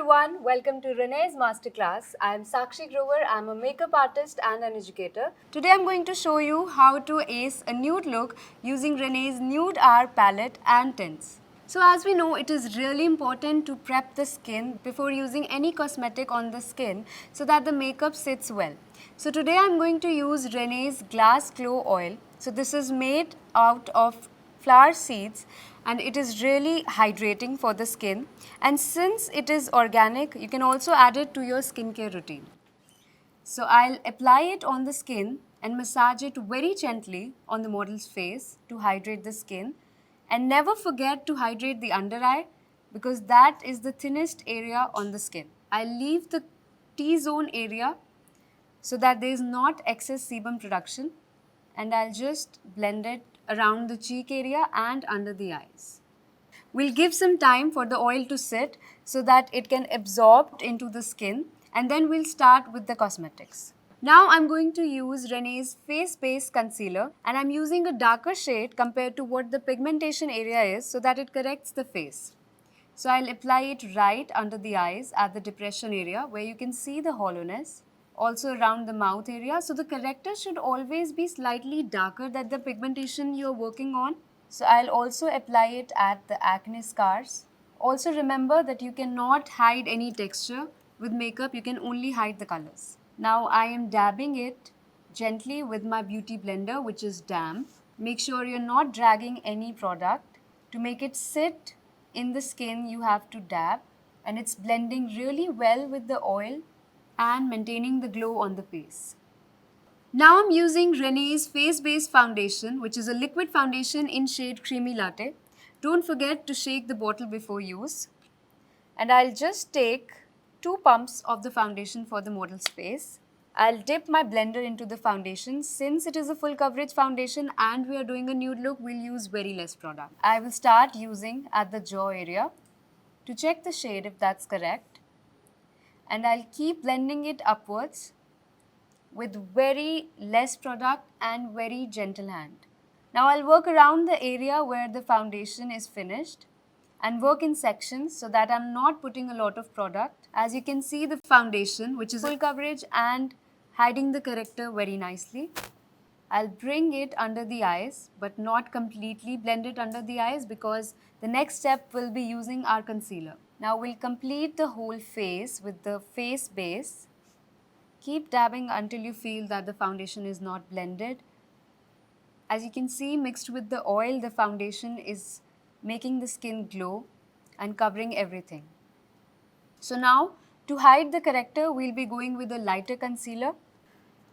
everyone, welcome to RENÉE's Masterclass. I am Sakshi Grover, I am a makeup artist and an educator. Today I am going to show you how to ace a nude look using RENÉE's Nude R palette and tints. So as we know, it is really important to prep the skin before using any cosmetic on the skin so that the makeup sits well. So today I am going to use RENÉE's Glass Glow Oil. So this is made out of flower seeds and it is really hydrating for the skin, and since it is organic you can also add it to your skincare routine. So I'll apply it on the skin and massage it very gently on the model's face to hydrate the skin, and never forget to hydrate the under eye because that is the thinnest area on the skin. I'll leave the T-zone area so that there is not excess sebum production, and I'll just blend it around the cheek area and under the eyes. We'll give some time for the oil to sit so that it can absorb into the skin, and then we'll start with the cosmetics. Now I'm going to use RENÉE's Face Base Concealer, and I'm using a darker shade compared to what the pigmentation area is so that it corrects the face. So I'll apply it right under the eyes at the depression area where you can see the hollowness. Also around the mouth area. So the corrector should always be slightly darker than the pigmentation you're working on. So I'll also apply it at the acne scars. Also remember that you cannot hide any texture. With makeup, you can only hide the colors. Now I am dabbing it gently with my beauty blender, which is damp. Make sure you're not dragging any product. To make it sit in the skin, you have to dab, and it's blending really well with the oil and maintaining the glow on the face. Now I'm using RENÉE's Face Base Foundation, which is a liquid foundation in shade Creamy Latte. Don't forget to shake the bottle before use. And I'll just take 2 pumps of the foundation for the model's face. I'll dip my blender into the foundation. Since it is a full coverage foundation and we are doing a nude look, we'll use very less product. I will start using at the jaw area to check the shade if that's correct. And I'll keep blending it upwards with very less product and very gentle hand. Now I'll work around the area where the foundation is finished and work in sections so that I'm not putting a lot of product. As you can see, the foundation, which is full coverage and hiding the corrector very nicely. I'll bring it under the eyes but not completely blend it under the eyes because the next step will be using our concealer. Now we'll complete the whole face with the face base. Keep dabbing until you feel that the foundation is not blended. As you can see, mixed with the oil, the foundation is making the skin glow and covering everything. So now, to hide the corrector, we'll be going with a lighter concealer.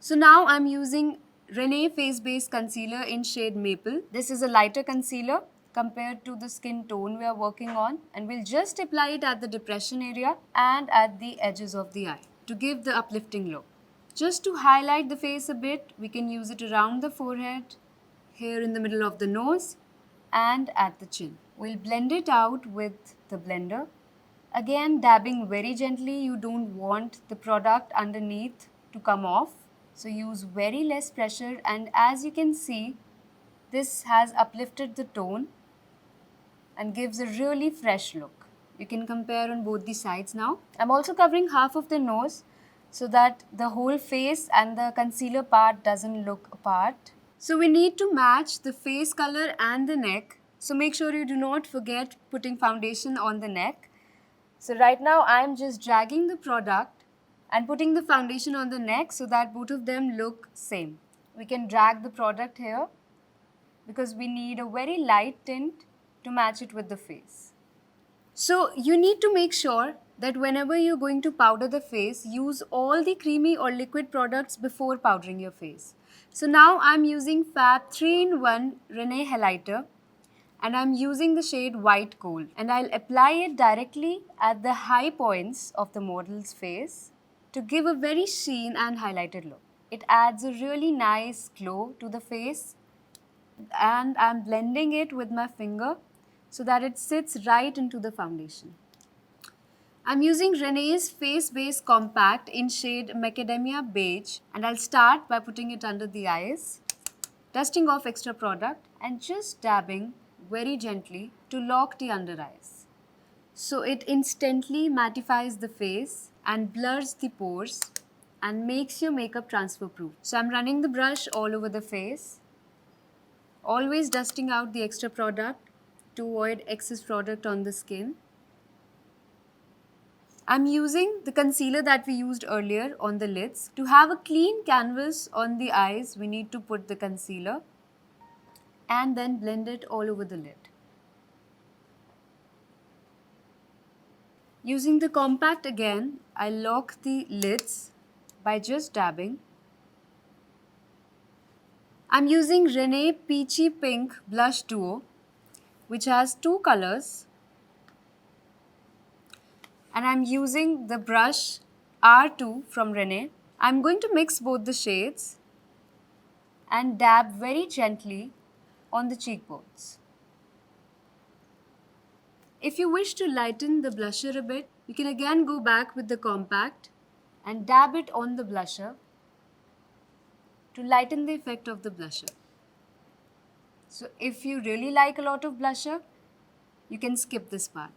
So now I'm using RENÉE Face Base Concealer in shade Maple. This is a lighter concealer compared to the skin tone we are working on, and we'll just apply it at the depression area and at the edges of the eye to give the uplifting look. Just to highlight the face a bit, we can use it around the forehead, here in the middle of the nose and at the chin. We'll blend it out with the blender. Again, dabbing very gently. You don't want the product underneath to come off. So use very less pressure, and as you can see, this has uplifted the tone and gives a really fresh look. You can compare on both the sides now. I'm also covering half of the nose so that the whole face and the concealer part doesn't look apart. So we need to match the face color and the neck. So make sure you do not forget putting foundation on the neck. So right now I'm just dragging the product and putting the foundation on the neck so that both of them look same. We can drag the product here because we need a very light tint to match it with the face. So you need to make sure that whenever you're going to powder the face, use all the creamy or liquid products before powdering your face. So now I'm using Fab 3-in-1 RENÉE Highlighter, and I'm using the shade White Gold, and I'll apply it directly at the high points of the model's face to give a very sheen and highlighted look. It adds a really nice glow to the face, and I'm blending it with my finger so that it sits right into the foundation. I'm using RENÉE's Face Base Compact in shade Macadamia Beige, and I'll start by putting it under the eyes, dusting off extra product and just dabbing very gently to lock the under eyes. So it instantly mattifies the face and blurs the pores and makes your makeup transfer proof. So I'm running the brush all over the face, always dusting out the extra product to avoid excess product on the skin. I'm using the concealer that we used earlier on the lids. To have a clean canvas on the eyes, we need to put the concealer and then blend it all over the lid. Using the compact again, I lock the lids by just dabbing. I'm using RENÉE Peachy Pink Blush Duo, which has two colors. And I'm using the brush R2 from RENÉE. I'm going to mix both the shades and dab very gently on the cheekbones. If you wish to lighten the blusher a bit, you can again go back with the compact and dab it on the blusher to lighten the effect of the blusher. So if you really like a lot of blusher, you can skip this part.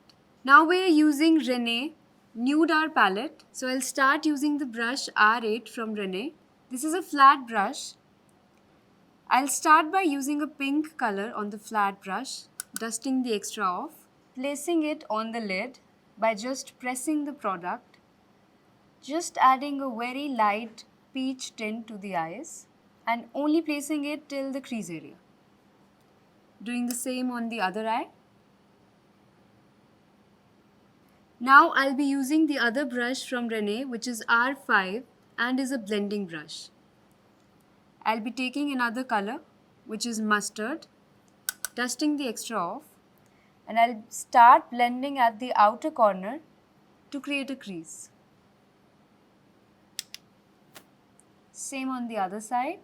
Now we are using RENÉE Nude R palette. So I'll start using the brush R8 from RENÉE. This is a flat brush. I'll start by using a pink color on the flat brush, dusting the extra off, placing it on the lid by just pressing the product, just adding a very light peach tint to the eyes and only placing it till the crease area. Doing the same on the other eye. Now I'll be using the other brush from RENÉE, which is R5 and is a blending brush. I'll be taking another color, which is mustard, dusting the extra off, and I'll start blending at the outer corner to create a crease. Same on the other side.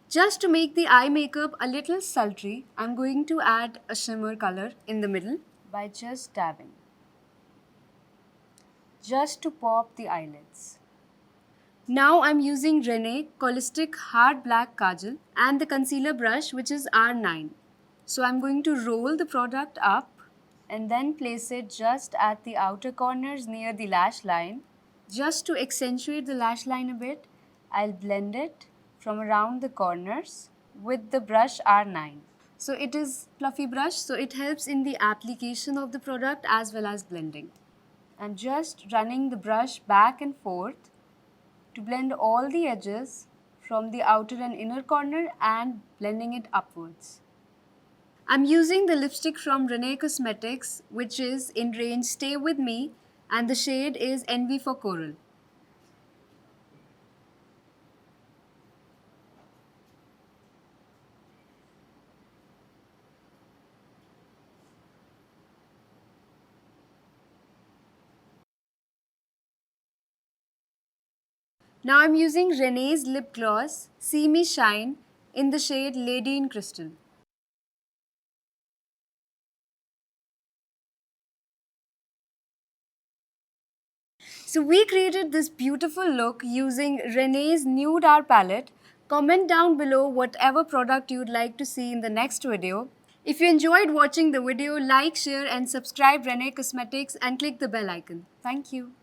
Just to make the eye makeup a little sultry, I'm going to add a shimmer color in the middle by just dabbing, just to pop the eyelids. Now I'm using RENÉE Holistic Hard Black Kajal and the concealer brush, which is R9. So I'm going to roll the product up and then place it just at the outer corners near the lash line. Just to accentuate the lash line a bit, I'll blend it from around the corners with the brush R9. So it is fluffy brush, so it helps in the application of the product as well as blending. I'm just running the brush back and forth to blend all the edges from the outer and inner corner and blending it upwards. I'm using the lipstick from RENÉE Cosmetics, which is in range Stay With Me, and the shade is Envy for Coral. Now I'm using RENÉE's lip gloss, See Me Shine, in the shade Lady in Crystal. So we created this beautiful look using RENÉE's Nude R palette. Comment down below whatever product you'd like to see in the next video. If you enjoyed watching the video, like, share and subscribe RENÉE Cosmetics and click the bell icon. Thank you.